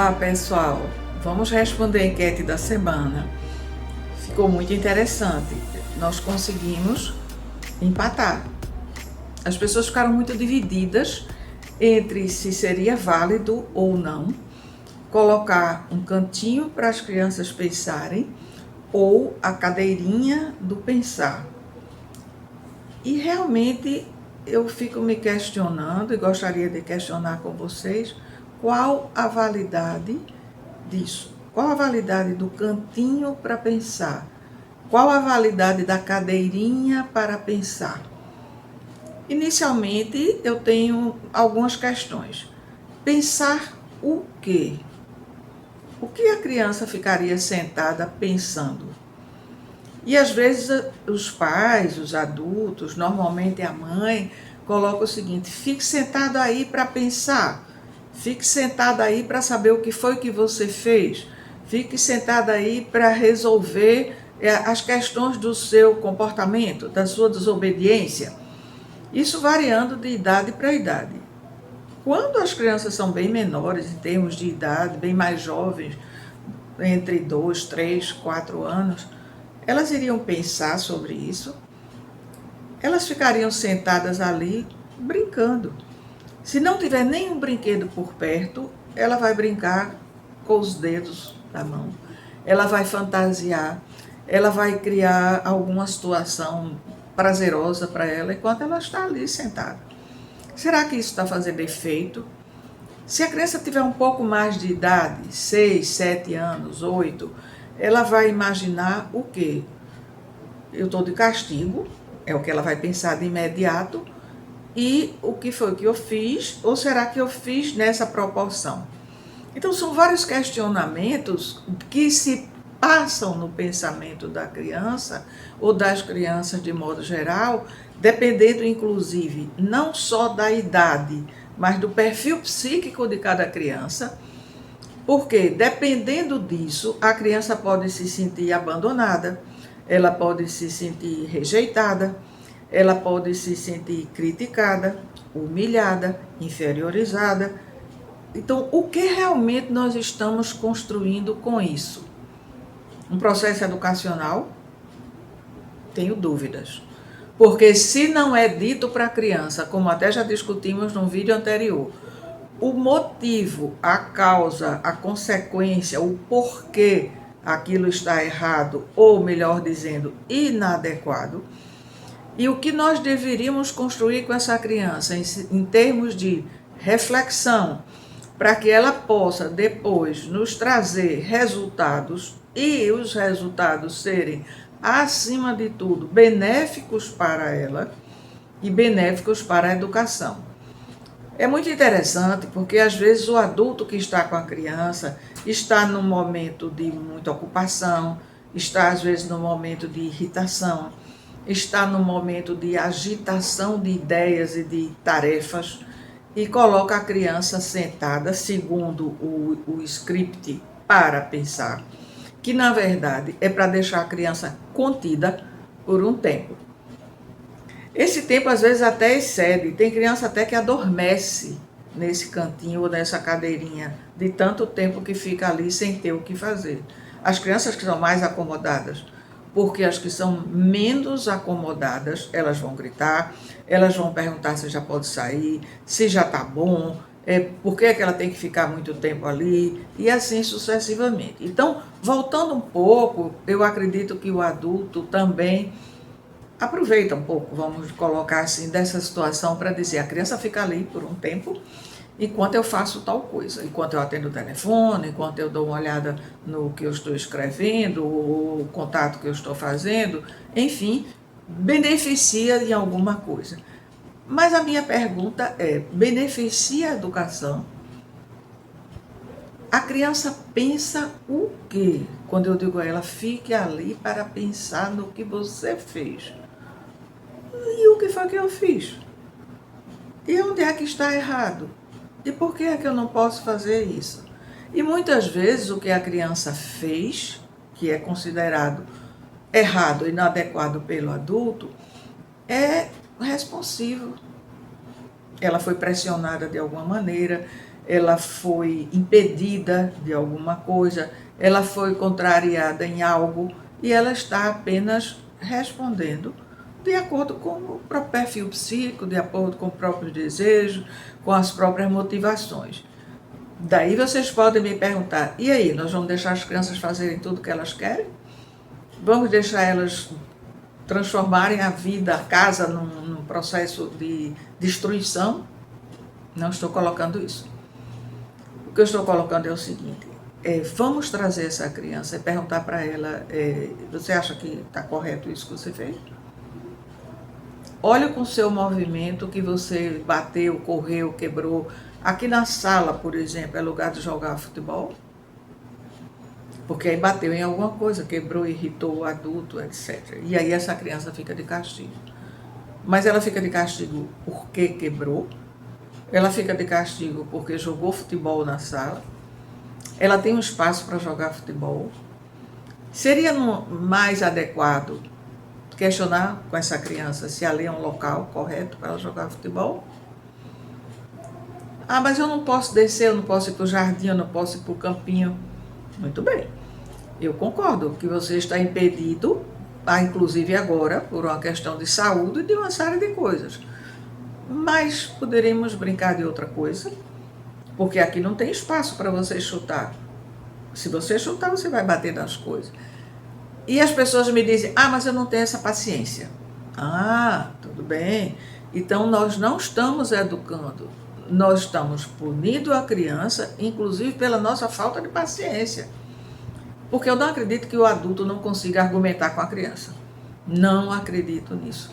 Olá, pessoal! Vamos responder a enquete da semana. Ficou muito interessante. Nós conseguimos empatar. As pessoas ficaram muito divididas entre se seria válido ou não colocar um cantinho para as crianças pensarem ou a cadeirinha do pensar. E realmente eu fico me questionando e gostaria de questionar com vocês qual a validade disso. Qual a validade do cantinho para pensar? Qual a validade da cadeirinha para pensar? Inicialmente, eu tenho algumas questões. Pensar o quê? O que a criança ficaria sentada pensando? E às vezes os pais, os adultos, normalmente a mãe, colocam o seguinte: fique sentado aí para pensar. Fique sentado aí para saber o que foi que você fez. Fique sentado aí para resolver as questões do seu comportamento, da sua desobediência. Isso variando de idade para idade. Quando as crianças são bem menores, em termos de idade, bem mais jovens, entre 2, 3, 4 anos, elas iriam pensar sobre isso. Elas ficariam sentadas ali brincando. Se não tiver nenhum brinquedo por perto, ela vai brincar com os dedos da mão. Ela vai fantasiar, ela vai criar alguma situação prazerosa para ela enquanto ela está ali sentada. Será que isso está fazendo efeito? Se a criança tiver um pouco mais de idade, 6, 7 anos, 8, ela vai imaginar o quê? Eu estou de castigo, é o que ela vai pensar de imediato. E o que foi que eu fiz, ou será que eu fiz nessa proporção? Então são vários questionamentos que se passam no pensamento da criança ou das crianças de modo geral, dependendo inclusive não só da idade, mas do perfil psíquico de cada criança, porque dependendo disso, a criança pode se sentir abandonada, ela pode se sentir rejeitada, ela pode se sentir criticada, humilhada, inferiorizada. Então, o que realmente nós estamos construindo com isso? Um processo educacional? Tenho dúvidas. Porque se não é dito para a criança, como até já discutimos num vídeo anterior, o motivo, a causa, a consequência, o porquê aquilo está errado, ou melhor dizendo, inadequado, e o que nós deveríamos construir com essa criança em termos de reflexão, para que ela possa depois nos trazer resultados e os resultados serem, acima de tudo, benéficos para ela e benéficos para a educação. É muito interessante porque às vezes o adulto que está com a criança está num momento de muita ocupação, está às vezes num momento de irritação, está num momento de agitação de ideias e de tarefas e coloca a criança sentada, segundo o script, para pensar, que na verdade é para deixar a criança contida por um tempo. Esse tempo às vezes até excede, tem criança até que adormece nesse cantinho ou nessa cadeirinha, de tanto tempo que fica ali sem ter o que fazer. As crianças que são mais acomodadas, porque as que são menos acomodadas, elas vão gritar, elas vão perguntar se já pode sair, se já está bom, por que ela tem que ficar muito tempo ali, e assim sucessivamente. Então, voltando um pouco, eu acredito que o adulto também aproveita um pouco, vamos colocar assim, dessa situação para dizer, a criança fica ali por um tempo, enquanto eu faço tal coisa, enquanto eu atendo o telefone, enquanto eu dou uma olhada no que eu estou escrevendo, o contato que eu estou fazendo, enfim, beneficia em alguma coisa. Mas a minha pergunta é, beneficia a educação? A criança pensa o quê? Quando eu digo a ela, fique ali para pensar no que você fez. E o que foi que eu fiz? E onde é que está errado? E por que é que eu não posso fazer isso? E muitas vezes o que a criança fez, que é considerado errado, inadequado pelo adulto, é responsivo. Ela foi pressionada de alguma maneira, ela foi impedida de alguma coisa, ela foi contrariada em algo e ela está apenas respondendo de acordo com o próprio perfil psíquico, de acordo com o próprio desejo, com as próprias motivações. Daí vocês podem me perguntar, e aí, nós vamos deixar as crianças fazerem tudo o que elas querem? Vamos deixar elas transformarem a vida, a casa, num processo de destruição? Não estou colocando isso. O que eu estou colocando é o seguinte, vamos trazer essa criança e perguntar para ela, você acha que está correto isso que você fez? Olha com o seu movimento que você bateu, correu, quebrou. Aqui na sala, por exemplo, é lugar de jogar futebol? Porque aí bateu em alguma coisa, quebrou, irritou o adulto, etc. E aí essa criança fica de castigo. Mas ela fica de castigo porque quebrou, ela fica de castigo porque jogou futebol na sala, ela tem um espaço para jogar futebol. Seria mais adequado questionar com essa criança se ali é um local correto para ela jogar futebol? Ah, mas eu não posso descer, eu não posso ir para o jardim, eu não posso ir para o campinho. Muito bem, eu concordo que você está impedido, inclusive agora, por uma questão de saúde e de uma série de coisas. Mas poderíamos brincar de outra coisa, porque aqui não tem espaço para você chutar. Se você chutar, você vai bater nas coisas. E as pessoas me dizem, mas eu não tenho essa paciência. Tudo bem. Então, nós não estamos educando. Nós estamos punindo a criança, inclusive pela nossa falta de paciência. Porque eu não acredito que o adulto não consiga argumentar com a criança. Não acredito nisso.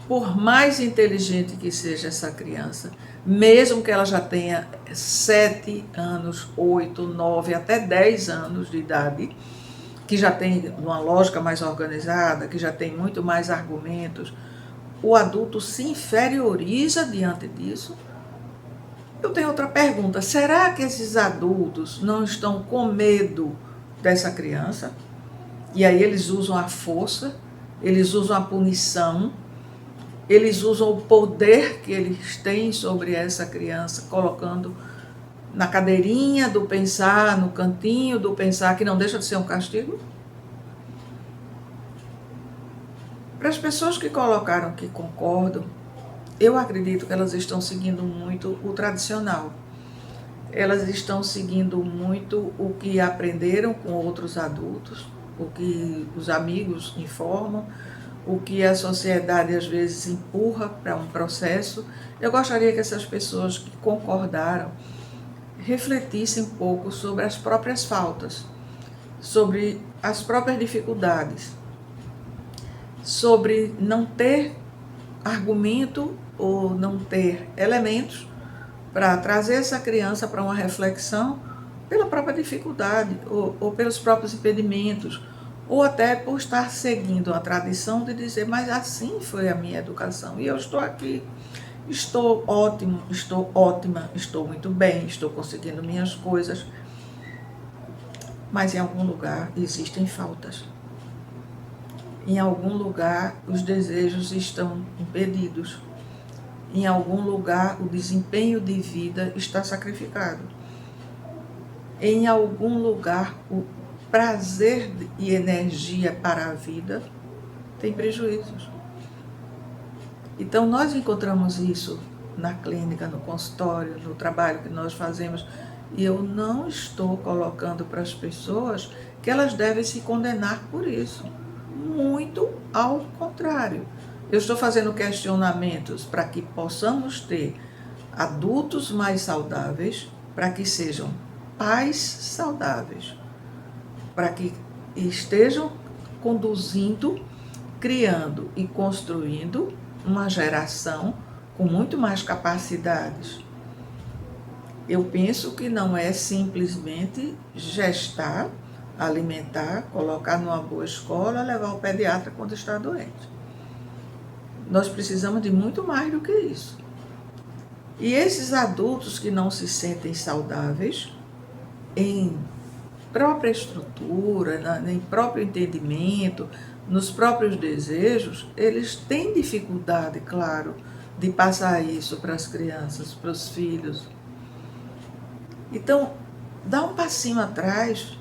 Por mais inteligente que seja essa criança, mesmo que ela já tenha 7 anos, 8, 9, até 10 anos de idade, que já tem uma lógica mais organizada, que já tem muito mais argumentos, o adulto se inferioriza diante disso. Eu tenho outra pergunta, será que esses adultos não estão com medo dessa criança? E aí eles usam a força, eles usam a punição, eles usam o poder que eles têm sobre essa criança, colocando na cadeirinha do pensar, no cantinho do pensar, que não deixa de ser um castigo? Para as pessoas que colocaram que concordam, eu acredito que elas estão seguindo muito o tradicional. Elas estão seguindo muito o que aprenderam com outros adultos, o que os amigos informam, o que a sociedade às vezes empurra para um processo. Eu gostaria que essas pessoas que concordaram refletissem um pouco sobre as próprias faltas, sobre as próprias dificuldades, sobre não ter argumento ou não ter elementos para trazer essa criança para uma reflexão pela própria dificuldade ou pelos próprios impedimentos, ou até por estar seguindo a tradição de dizer, mas assim foi a minha educação e eu estou aqui. Estou ótimo, estou ótima, estou muito bem, estou conseguindo minhas coisas. Mas em algum lugar existem faltas. Em algum lugar os desejos estão impedidos. Em algum lugar o desempenho de vida está sacrificado. Em algum lugar o prazer e energia para a vida tem prejuízos. Então, nós encontramos isso na clínica, no consultório, no trabalho que nós fazemos. E eu não estou colocando para as pessoas que elas devem se condenar por isso. Muito ao contrário. Eu estou fazendo questionamentos para que possamos ter adultos mais saudáveis, para que sejam pais saudáveis, para que estejam conduzindo, criando e construindo uma geração com muito mais capacidades. Eu penso que não é simplesmente gestar, alimentar, colocar numa boa escola, levar ao pediatra quando está doente. Nós precisamos de muito mais do que isso. E esses adultos que não se sentem saudáveis, em própria estrutura, em próprio entendimento, nos próprios desejos, eles têm dificuldade, claro, de passar isso para as crianças, para os filhos. Então, dá um passinho atrás,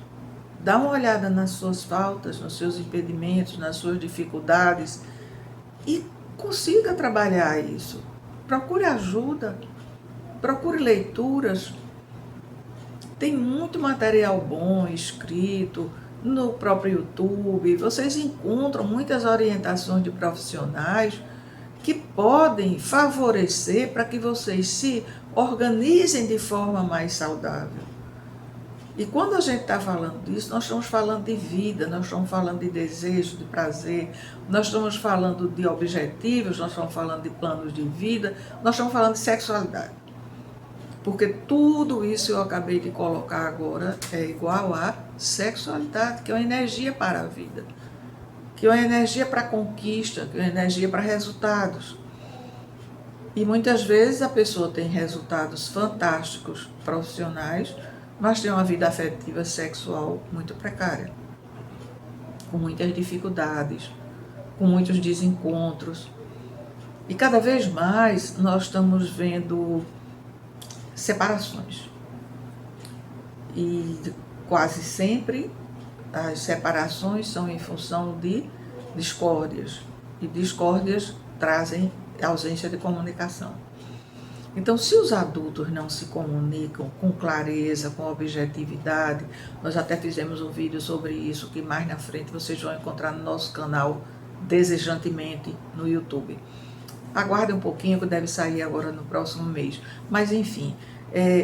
dá uma olhada nas suas faltas, nos seus impedimentos, nas suas dificuldades e consiga trabalhar isso. Procure ajuda, procure leituras. Tem muito material bom escrito no próprio YouTube. Vocês encontram muitas orientações de profissionais que podem favorecer para que vocês se organizem de forma mais saudável. E quando a gente está falando disso, nós estamos falando de vida, nós estamos falando de desejo, de prazer, nós estamos falando de objetivos, nós estamos falando de planos de vida, nós estamos falando de sexualidade. Porque tudo isso eu acabei de colocar agora é igual a sexualidade, que é uma energia para a vida, que é uma energia para a conquista, que é uma energia para resultados. E muitas vezes a pessoa tem resultados fantásticos profissionais, mas tem uma vida afetiva sexual muito precária, com muitas dificuldades, com muitos desencontros. E cada vez mais nós estamos vendo separações. E quase sempre as separações são em função de discórdias. E discórdias trazem ausência de comunicação. Então, se os adultos não se comunicam com clareza, com objetividade, nós até fizemos um vídeo sobre isso, que mais na frente vocês vão encontrar no nosso canal Desejantemente no YouTube. Aguardem um pouquinho que deve sair agora no próximo mês. Mas, enfim,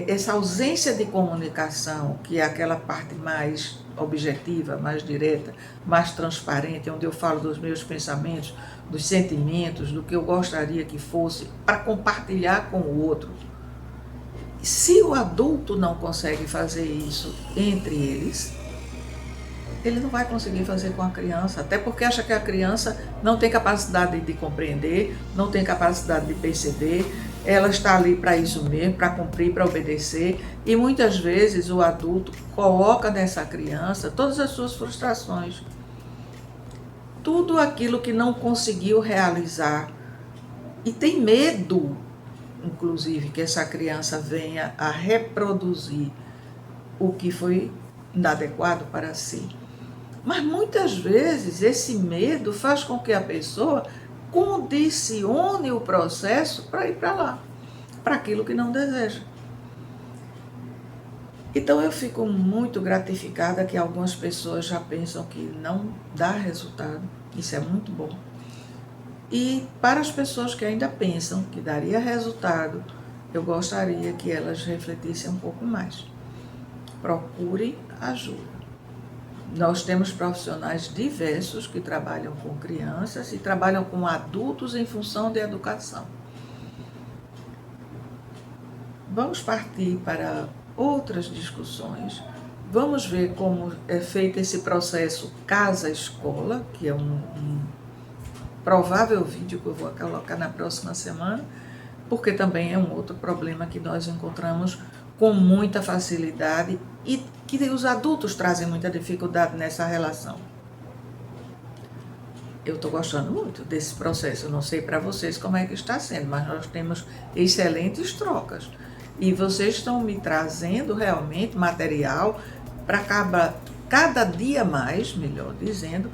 essa ausência de comunicação, que é aquela parte mais objetiva, mais direta, mais transparente, onde eu falo dos meus pensamentos, dos sentimentos, do que eu gostaria que fosse, para compartilhar com o outro. Se o adulto não consegue fazer isso entre eles, ele não vai conseguir fazer com a criança, até porque acha que a criança não tem capacidade de compreender, não tem capacidade de perceber, ela está ali para isso mesmo, para cumprir, para obedecer, e muitas vezes o adulto coloca nessa criança todas as suas frustrações, tudo aquilo que não conseguiu realizar, e tem medo, inclusive, que essa criança venha a reproduzir o que foi inadequado para si. Mas muitas vezes esse medo faz com que a pessoa condicione o processo para ir para lá, para aquilo que não deseja. Então eu fico muito gratificada que algumas pessoas já pensam que não dá resultado. Isso é muito bom. E para as pessoas que ainda pensam que daria resultado, eu gostaria que elas refletissem um pouco mais. Procurem ajuda. Nós temos profissionais diversos que trabalham com crianças e trabalham com adultos em função de educação. Vamos partir para outras discussões. Vamos ver como é feito esse processo casa-escola, que é um provável vídeo que eu vou colocar na próxima semana, porque também é um outro problema que nós encontramos com muita facilidade e que os adultos trazem muita dificuldade nessa relação. Eu estou gostando muito desse processo, eu não sei para vocês como é que está sendo, mas nós temos excelentes trocas. E vocês estão me trazendo realmente material para cada dia mais, melhor dizendo,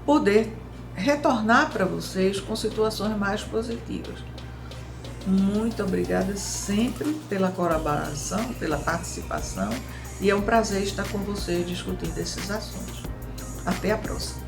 poder retornar para vocês com situações mais positivas. Muito obrigada sempre pela colaboração, pela participação, e é um prazer estar com vocês discutindo esses assuntos. Até a próxima.